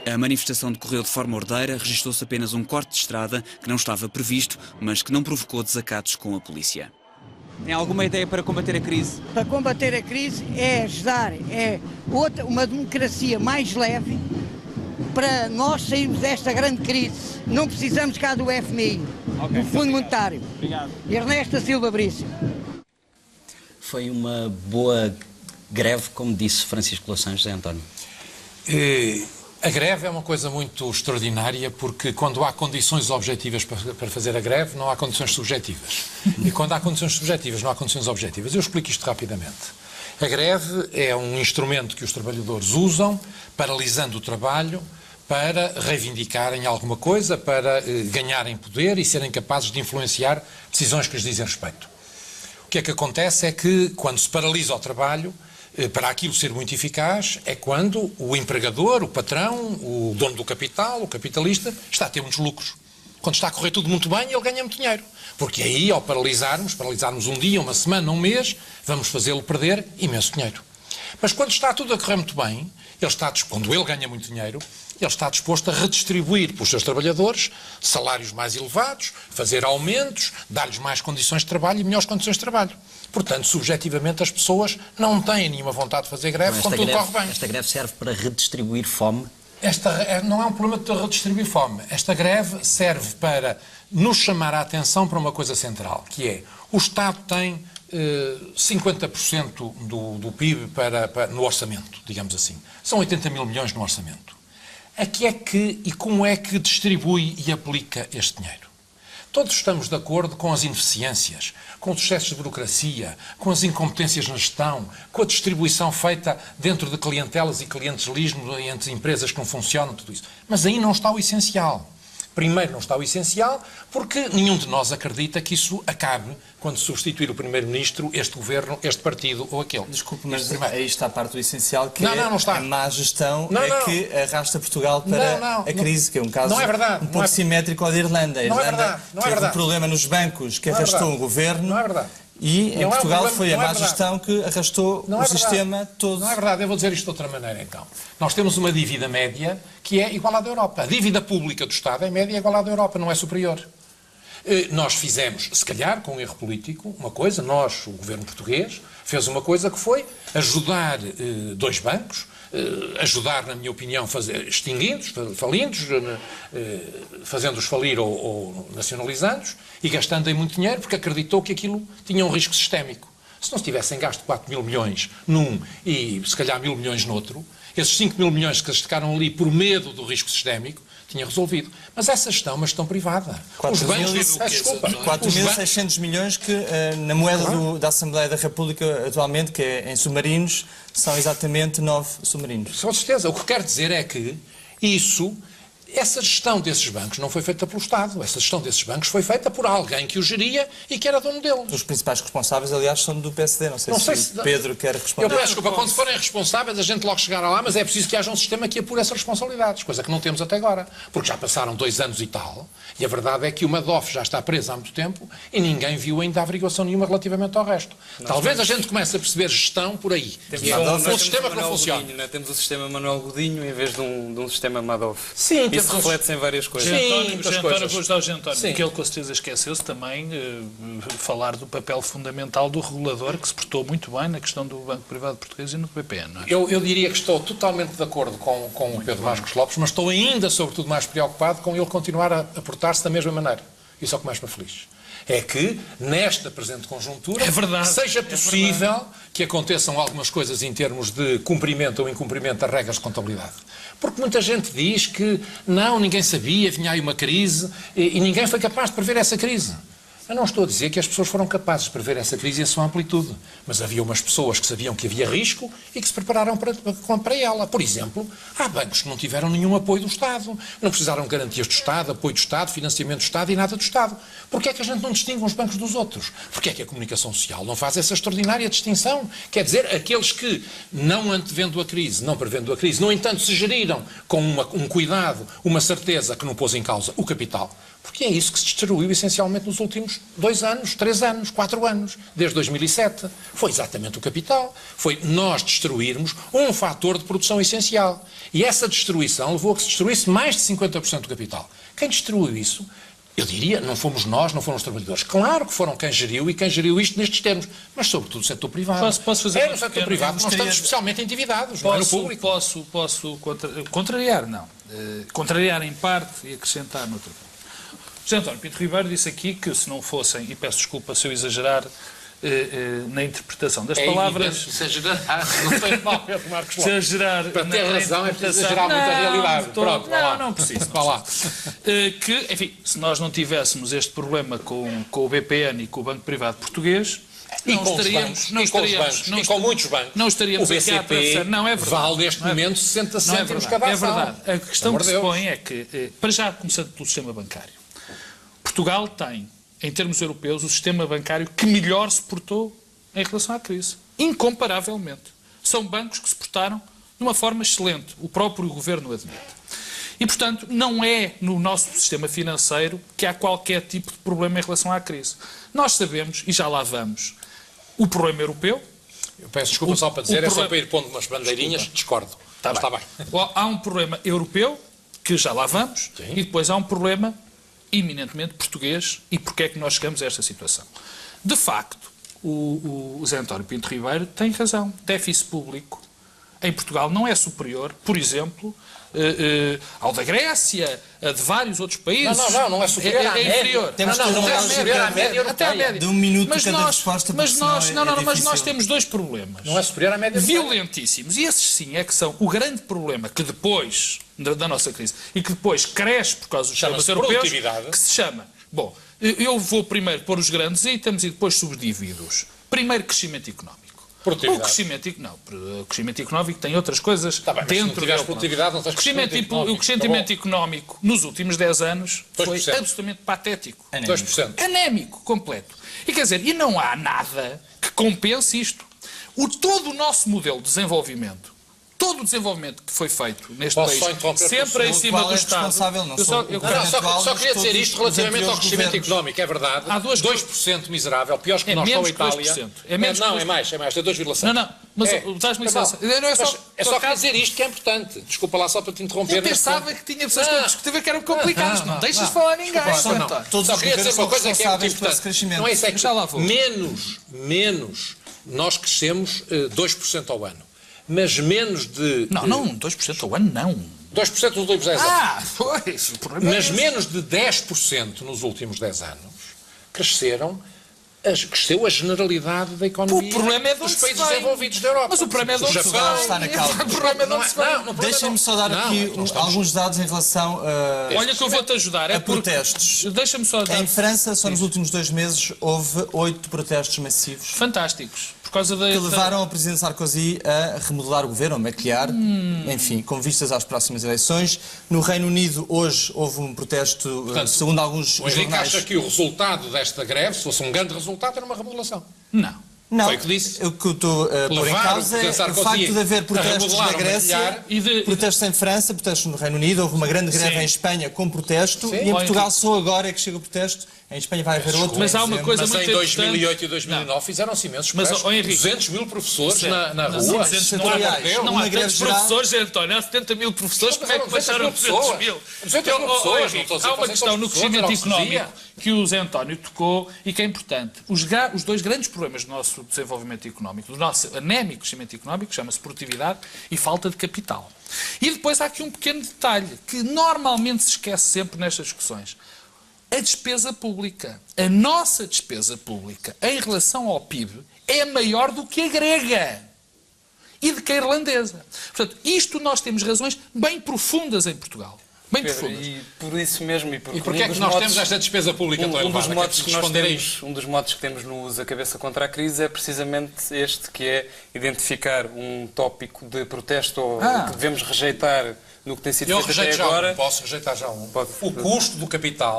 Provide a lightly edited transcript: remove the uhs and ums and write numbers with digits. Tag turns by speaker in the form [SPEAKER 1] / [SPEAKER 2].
[SPEAKER 1] A manifestação decorreu de forma ordeira, registrou-se apenas um corte de estrada que não estava previsto, mas que não provocou desacatos com a polícia. Tem alguma ideia para combater a crise?
[SPEAKER 2] Para combater a crise é ajudar, uma democracia mais leve para nós sairmos desta grande crise. Não precisamos cá do FMI, do Fundo Monetário.
[SPEAKER 1] Obrigado.
[SPEAKER 2] Ernesto da Silva Brício.
[SPEAKER 3] Foi uma boa greve, como disse Francisco Louçã. José António.
[SPEAKER 4] A greve é uma coisa muito extraordinária porque quando há condições objetivas para fazer a greve, não há condições subjetivas. E quando há condições subjetivas, não há condições objetivas. Eu explico isto rapidamente. A greve é um instrumento que os trabalhadores usam, paralisando o trabalho, para reivindicarem alguma coisa, para ganharem poder e serem capazes de influenciar decisões que lhes dizem respeito. O que é que acontece é que, quando se paralisa o trabalho, para aquilo ser muito eficaz, é quando o empregador, o patrão, o dono do capital, o capitalista, está a ter muitos lucros. Quando está a correr tudo muito bem, ele ganha muito dinheiro. Porque aí, ao paralisarmos um dia, uma semana, um mês, vamos fazê-lo perder imenso dinheiro. Mas quando está tudo a correr muito bem, quando ele ganha muito dinheiro, ele está disposto a redistribuir para os seus trabalhadores salários mais elevados, fazer aumentos, dar-lhes mais condições de trabalho e melhores condições de trabalho. Portanto, subjetivamente, as pessoas não têm nenhuma vontade de fazer greve quando tudo corre bem.
[SPEAKER 3] Esta greve serve para redistribuir fome?
[SPEAKER 4] Não é um problema de redistribuir fome. Esta greve serve para nos chamar a atenção para uma coisa central, que é o Estado tem 50% do PIB no orçamento, digamos assim. São 80 mil milhões no orçamento. A que é que e como é que distribui e aplica este dinheiro? Todos estamos de acordo com as ineficiências, com os excessos de burocracia, com as incompetências na gestão, com a distribuição feita dentro de clientelas e clientelismo entre empresas que não funcionam, tudo isso. Mas aí não está o essencial. Primeiro, não está o essencial, porque nenhum de nós acredita que isso acabe quando substituir o Primeiro-Ministro, este governo, este partido ou aquele.
[SPEAKER 5] Desculpe, mas aí está a parte do essencial, que
[SPEAKER 4] não está.
[SPEAKER 5] A má gestão que arrasta Portugal para a crise, que é um caso um pouco simétrico ao da Irlanda. A Irlanda teve um problema nos bancos que arrastou o governo.
[SPEAKER 4] Não é verdade.
[SPEAKER 5] E em Portugal foi a má gestão que arrastou o sistema todo.
[SPEAKER 4] Não é verdade, eu vou dizer isto de outra maneira então. Nós temos uma dívida média que é igual à da Europa. A dívida pública do Estado é média igual à da Europa, não é superior. Nós fizemos, se calhar com um erro político, uma coisa, o governo português, fez uma coisa que foi ajudar dois bancos, ajudar, na minha opinião, extinguindo-os, falindo-os, fazendo-os falir ou nacionalizando-os e gastando aí muito dinheiro porque acreditou que aquilo tinha um risco sistémico. Se não se tivessem gasto 4 mil milhões num e se calhar 1.000 milhões no outro, esses 5 mil milhões que ficaram ali por medo do risco sistémico, tinha resolvido. Mas essa gestão é uma gestão privada.
[SPEAKER 5] 4.600 milhões que na moeda da Assembleia da República atualmente, que é em submarinos, são exatamente 9 submarinos.
[SPEAKER 4] Com certeza. O que quero dizer é que essa gestão desses bancos não foi feita pelo Estado. Essa gestão desses bancos foi feita por alguém que o geria e que era dono deles.
[SPEAKER 5] Os principais responsáveis, aliás, são do PSD. Não sei se Pedro quer responder.
[SPEAKER 4] Eu peço desculpa, quando forem responsáveis, a gente logo chegará lá, mas é preciso que haja um sistema que apure essas responsabilidades, coisa que não temos até agora. Porque já passaram 2 anos e tal, e a verdade é que o Madoff já está preso há muito tempo e ninguém viu ainda averiguação nenhuma relativamente ao resto. Talvez a gente comece a perceber gestão por aí. Um sistema que não funciona.
[SPEAKER 6] Temos o sistema Manuel Godinho em vez de um sistema Madoff.
[SPEAKER 4] Sim,
[SPEAKER 6] isso reflete-se em várias coisas.
[SPEAKER 7] Vou ajudar o José António, porque ele com certeza esqueceu-se também falar do papel fundamental do regulador, que se portou muito bem na questão do Banco Privado Português e no BPN. Não é?
[SPEAKER 4] Eu diria que estou totalmente de acordo com o Pedro Vascos Lopes, mas estou ainda, sobretudo, mais preocupado com ele continuar a portar-se da mesma maneira. Isso é o que mais me aflige. É que, nesta presente conjuntura, seja possível que aconteçam algumas coisas em termos de cumprimento ou incumprimento das regras de contabilidade. Porque muita gente diz que ninguém sabia, vinha aí uma crise e ninguém foi capaz de prever essa crise. Eu não estou a dizer que as pessoas foram capazes de prever essa crise em sua amplitude, mas havia umas pessoas que sabiam que havia risco e que se prepararam para ela. Por exemplo, há bancos que não tiveram nenhum apoio do Estado, não precisaram de garantias do Estado, apoio do Estado, financiamento do Estado e nada do Estado. Porquê é que a gente não distingue uns bancos dos outros? Porquê é que a comunicação social não faz essa extraordinária distinção? Quer dizer, aqueles que, não antevendo a crise, não prevendo a crise, no entanto se geriram com um cuidado, uma certeza que não pôs em causa o capital. Porque é isso que se destruiu essencialmente nos últimos 2 anos, 3 anos, 4 anos, desde 2007. Foi exatamente o capital. Foi nós destruirmos um fator de produção essencial. E essa destruição levou a que se destruísse mais de 50% do capital. Quem destruiu isso, eu diria, não fomos nós, não foram os trabalhadores. Claro que foram quem geriu e quem geriu isto nestes termos, mas sobretudo o setor privado.
[SPEAKER 7] Posso fazer
[SPEAKER 4] no setor privado que nós estamos especialmente endividados, não é no público.
[SPEAKER 7] Posso contrariar, não. Contrariar em parte e acrescentar noutra parte. José António Pinto Ribeiro disse aqui que se não fossem, e peço desculpa se eu exagerar na interpretação das palavras...
[SPEAKER 4] Exagerar, não tem mal, Marcos Lopes.
[SPEAKER 7] Exagerar
[SPEAKER 4] para ter razão é preciso exagerar muito a realidade. Pronto,
[SPEAKER 7] não preciso. Vá lá. Que, enfim, se nós não tivéssemos este problema com o BPN e com o Banco Privado Português...
[SPEAKER 4] E com muitos bancos.
[SPEAKER 7] Não estaríamos aqui a atravessar. Não, é verdade.
[SPEAKER 4] Vale neste momento 60 cêntimos cada ação.
[SPEAKER 7] É verdade. A questão que se põe é que, para já, começando pelo sistema bancário, Portugal tem, em termos europeus, o sistema bancário que melhor se portou em relação à crise. Incomparavelmente. São bancos que se portaram de uma forma excelente. O próprio governo admite. E, portanto, não é no nosso sistema financeiro que há qualquer tipo de problema em relação à crise. Nós sabemos, e já lá vamos, o problema europeu...
[SPEAKER 4] Eu peço desculpa só para dizer, só para ir pondo umas bandeirinhas, discordo. Está bem.
[SPEAKER 7] Há um problema europeu, que já lá vamos,
[SPEAKER 4] sim,
[SPEAKER 7] e depois há um problema eminentemente português, e porquê é que nós chegamos a esta situação. De facto, o José António Pinto Ribeiro tem razão. Déficit público em Portugal não é superior, por exemplo, ao da Grécia, a de vários outros países.
[SPEAKER 4] Não é superior à média.
[SPEAKER 7] É inferior.
[SPEAKER 5] Não é
[SPEAKER 4] superior à média europeia.
[SPEAKER 7] Até à média.
[SPEAKER 5] De um minuto
[SPEAKER 7] mas
[SPEAKER 5] cada
[SPEAKER 7] nós,
[SPEAKER 5] resposta,
[SPEAKER 7] mas nós, mas nós
[SPEAKER 5] difícil.
[SPEAKER 7] temos 2 problemas.
[SPEAKER 4] Não é superior à média europeia.
[SPEAKER 7] Violentíssimos. E esses sim é que são o grande problema que depois da nossa crise e que depois cresce por causa dos sistemas europeus, que se chama... Bom, eu vou primeiro pôr os grandes itens e depois subdivido-os. Primeiro, crescimento económico. O crescimento económico tem outras coisas dentro da
[SPEAKER 4] produtividade, não tens
[SPEAKER 7] o crescimento económico nos últimos 10 anos 2%. Foi absolutamente patético.
[SPEAKER 4] 2%.
[SPEAKER 7] Anémico, completo. E quer dizer, e não há nada que compense isto. Todo o nosso modelo de desenvolvimento, todo o desenvolvimento que foi feito neste país, sempre em cima do Estado...
[SPEAKER 4] Só queria dizer isto relativamente ao crescimento económico, é verdade. Há 2% miserável, pior que nós, só a Itália.
[SPEAKER 7] É menos
[SPEAKER 4] é mais, é 2,7%.
[SPEAKER 7] Não, mas dás-me licença.
[SPEAKER 4] É só querer dizer isto que é importante. Desculpa lá só para te interromper.
[SPEAKER 7] Eu pensava que tinha pessoas que discutivam que eram complicadas. Não deixas falar ninguém.
[SPEAKER 4] Só queria dizer uma coisa que é muito importante. Não é isso, é que menos nós crescemos 2% ao ano. Mas menos de...
[SPEAKER 7] Não, 2% ao ano não.
[SPEAKER 4] 2% nos últimos 10 anos.
[SPEAKER 7] Pois.
[SPEAKER 4] Mas menos de 10% nos últimos 10 anos cresceu a generalidade da economia
[SPEAKER 7] dos
[SPEAKER 4] países desenvolvidos da Europa.
[SPEAKER 7] Mas o problema é de onde se vai.
[SPEAKER 5] Está na calma.
[SPEAKER 7] O problema é de onde se vai.
[SPEAKER 5] Deixem-me só dar aqui alguns dados em relação
[SPEAKER 7] Olha que eu vou-te ajudar.
[SPEAKER 5] a protestos.
[SPEAKER 7] Deixa-me só dar...
[SPEAKER 5] Em França, só nos últimos 2 meses, houve 8 protestos massivos.
[SPEAKER 7] Fantásticos. Por causa
[SPEAKER 5] que levaram o Presidente Sarkozy a remodelar o governo, a maquilhar, enfim, com vistas às próximas eleições. No Reino Unido, hoje, houve um protesto, segundo alguns jornais...
[SPEAKER 4] O Henrique acha que o resultado desta greve, se fosse um grande resultado, era uma remodelação?
[SPEAKER 5] Não. Foi o que disse. O que eu estou a pôr em causa é o facto de haver protestos na Grécia, protestos em França, protestos no Reino Unido, houve uma grande greve em Espanha com protesto, e em Portugal só agora é que chega o protesto. Em Espanha vai haver outro.
[SPEAKER 7] Mas há uma coisa muito
[SPEAKER 4] importante. Mas em 2008 e 2009 fizeram-se imensos protestos. 200 mil professores na rua.
[SPEAKER 7] Não há tantos professores, António. Há 70 mil professores. Como é que baixaram 200 mil? Há uma questão no crescimento económico que o Zé António tocou e que é importante. Os 2 grandes problemas do nosso desenvolvimento económico, do nosso anémico crescimento económico, chama-se produtividade e falta de capital. E depois há aqui um pequeno detalhe que normalmente se esquece sempre nestas discussões. A despesa pública, a nossa despesa pública, em relação ao PIB, é maior do que a grega e do que a irlandesa. Portanto, isto nós temos razões bem profundas em Portugal. Bem profundas.
[SPEAKER 6] E por isso mesmo...
[SPEAKER 4] E porquê é que nós temos esta despesa pública tão elevada?
[SPEAKER 6] Um dos modos que temos no Usa a Cabeça contra a Crise é precisamente este, que é identificar um tópico de protesto que devemos rejeitar no que tem sido feito até agora.
[SPEAKER 4] Posso rejeitar já um. O custo do capital